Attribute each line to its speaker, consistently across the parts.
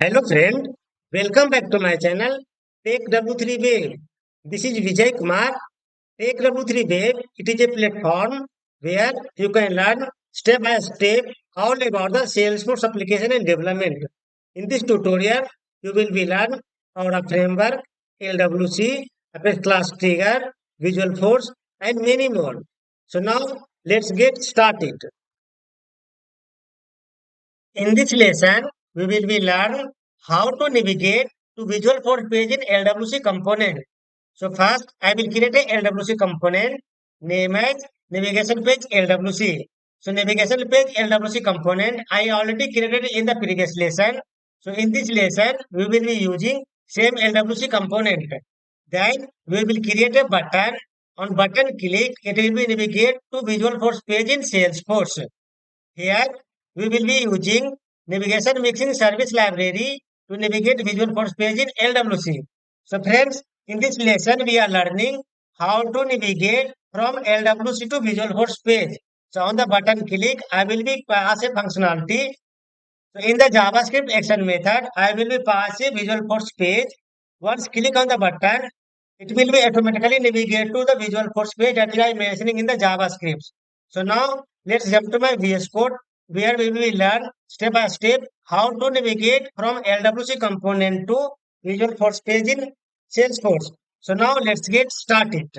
Speaker 1: Hello friend, welcome back to my channel Take W3 Wave. This is Vijay Kumar. Take W3 Wave, it is a platform where you can learn step by step all about the Salesforce application and development. In this tutorial, you will be learn our framework, LWC, Apex Class Trigger, Visual Force, and many more. So now let's get started. In this lesson, we will be learn how to navigate to Visual Force page in LWC component. So first, I will create a LWC component, name as navigation page LWC. So navigation page LWC component, I already created in the previous lesson. So in this lesson, we will be using same LWC component. Then we will create a button. On button click, it will be navigate to Visual Force page in Salesforce. Here we will be using navigation mixing service library to navigate Visual Force page in LWC. So friends, in this lesson we are learning how to navigate from LWC to Visual Force page. So on the button click, I will be pass a functionality. So in the JavaScript action method, I will be pass a Visual Force page. Once click on the button, it will be automatically navigate to the Visual Force page that I am mentioning in the JavaScript. So now let's jump to my VS Code where we will learn step by step how to navigate from LWC component to Visual Force page in Salesforce. So now let's get started.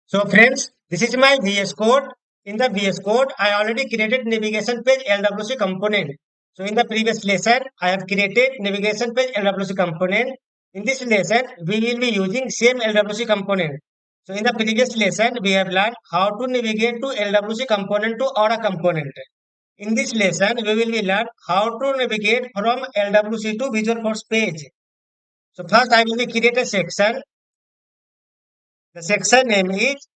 Speaker 1: So friends, this is my VS Code. In the VS Code, I already created navigation page LWC component. So in the previous lesson, I have created navigation page LWC component. In this lesson, we will be using same LWC component. So in the previous lesson, we have learned how to navigate to LWC component to Aura component. In this lesson, we will be learn how to navigate from LWC to Visual Force page. So first, I will be create a section. The section name is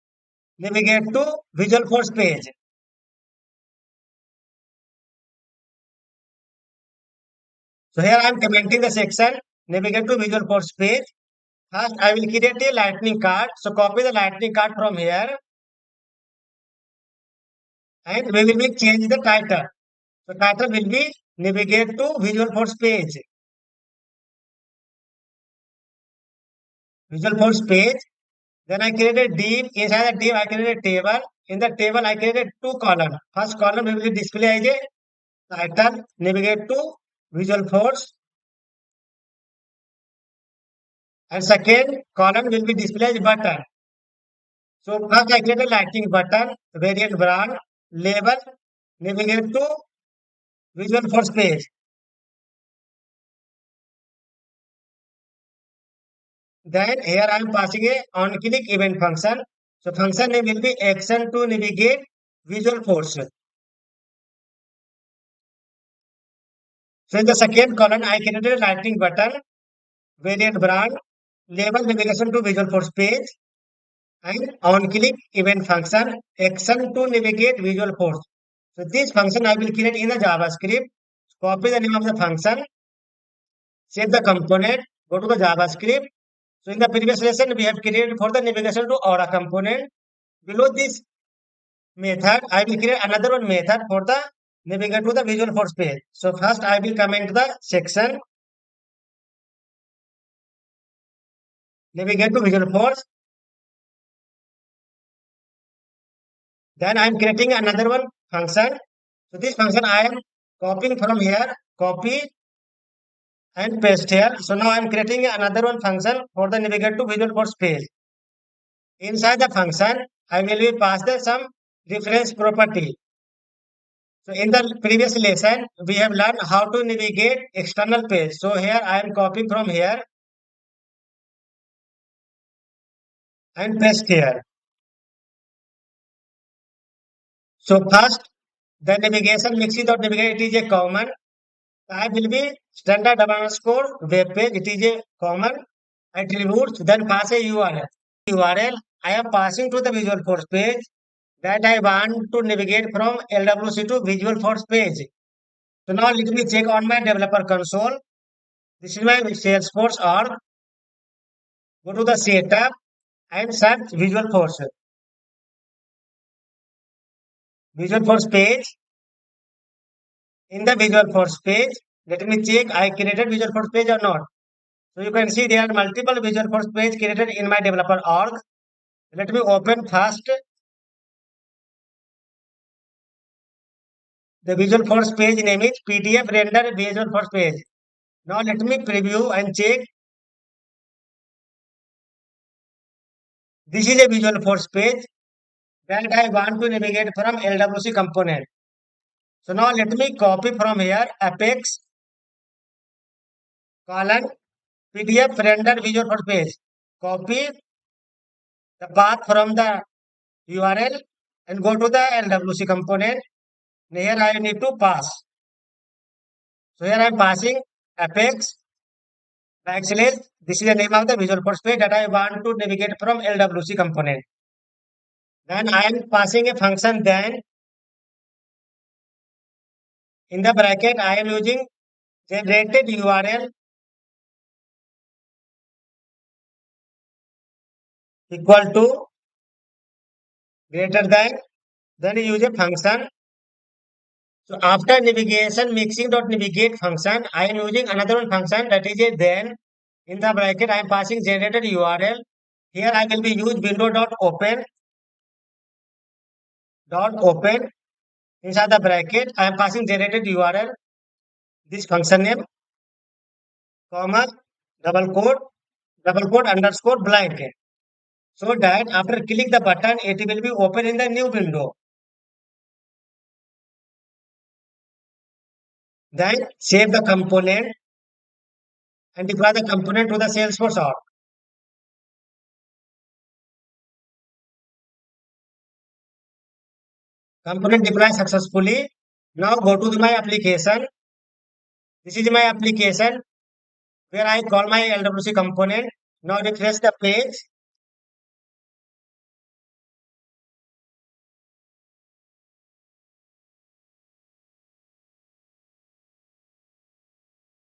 Speaker 1: navigate to Visual Force page. So here I am commenting the section navigate to Visual Force page. First, I will create a lightning card. So copy the lightning card from here and we will be change the title. So title will be navigate to Visual Force page. Visual Force page. Then I created div. Inside the div, I created a table. In the table, I created two columns. First column will be display as a title navigate to Visual Force. And second column will be display as button. So first I create a lightning button, variant brand, label, navigate to Visual Force page. Then here I am passing a on click event function. So function name will be action to navigate Visual Force. So in the second column I created a lightning button, variant brand, label navigation to Visual Force page, and on click event function, action to navigate Visual Force. So this function I will create in the JavaScript. Copy the name of the function, save the component, go to the JavaScript. So in the previous lesson, we have created for the navigation to Aura component. Below this method, I will create another one method for the navigate to the Visual Force page. So first I will comment the section, navigate to Visual Force. Then I am creating another one function. So this function I am copying from here, copy and paste here. So now I am creating another one function for the navigate to Visual Force page. Inside the function, I will be pass the some reference property. So in the previous lesson, we have learned how to navigate external page. So here I am copying from here and paste here. So first, the navigation mixing dot navigate it is a common. Type will be standard double underscore web page. It is a common attributes. Then pass a URL. URL I am passing to the Visual Force page that I want to navigate from LWC to Visual Force page. So now let me check on my developer console. This is my Salesforce org. Go to the setup and search Visual Force. Visual Force page. In the Visual Force page, Let me check I created Visual Force page or not. So you can see there are multiple Visual Force page created in my developer org. Let me open first the Visual Force page name is PDF render Visual Force page. Now let me preview and check. This is a Visual Force page that I want to navigate from LWC component. So now let me copy from here Apex colon PDF render Visual Force page. Copy the path from the URL and go to the LWC component. Here I need to pass. So here I am passing Apex backslash. This is the name of the Visual Force page that I want to navigate from LWC component. Then I am passing a function then. In the bracket I am using generated URL equal to greater than, then you use a function. So after navigation mixing.navigate function, I am using another one function that is a then. In the bracket I am passing generated URL. Here I will be use window.open inside the bracket I am passing generated URL, this function name, comma, double quote underscore blank. So that after click the button, it will be open in the new window. Then save the component and deploy the component to the Salesforce org. Component deployed successfully. Now go to my application. This is my application where I call my LWC component. Now refresh the page.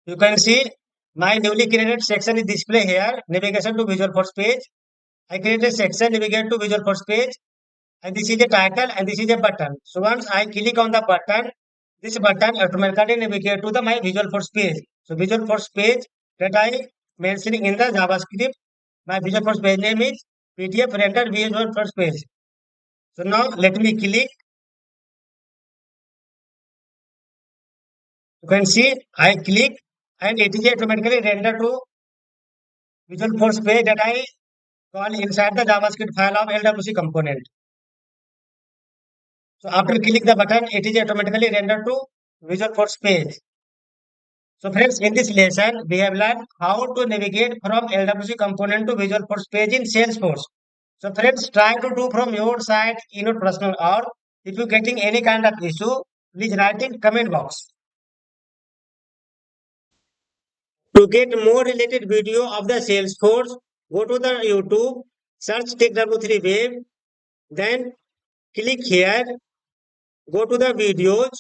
Speaker 1: You can see my newly created section is display here. Navigation to Visual Force page. I created section navigate to Visual Force page. And this is the title and this is a button. So once I click on the button, this button automatically navigate to the my Visual Force page. So Visual Force page that I mentioning in the JavaScript, my Visual Force page name is PDF render Visual Force page. So now let me click. You can see I click and it is automatically rendered to Visual Force page that I call inside the JavaScript file of LWC component. So after click the button, it is automatically rendered to Visual Force page. So friends, in this lesson, we have learned how to navigate from LWC component to Visual Force page in Salesforce. So friends, try to do from your side in your personal or if you're getting any kind of issue, please write in comment box. To get more related video of the Salesforce, go to the YouTube, search TechW3 Web, then click here, go to the videos,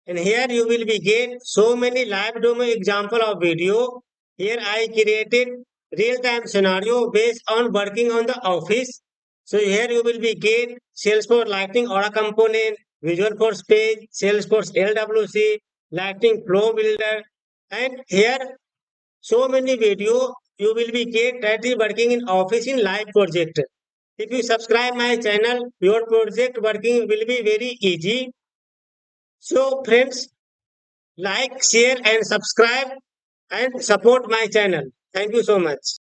Speaker 1: and here you will be get so many live demo example of video. Here I created real-time scenario based on working on the office. So here you will be get Salesforce Lightning Aura component, Visual Force page, Salesforce LWC, Lightning Flow Builder, and here so many video you will be get that is working in office in live project. If you subscribe my channel, your project working will be very easy. So friends, like, share and subscribe and support my channel. Thank you so much.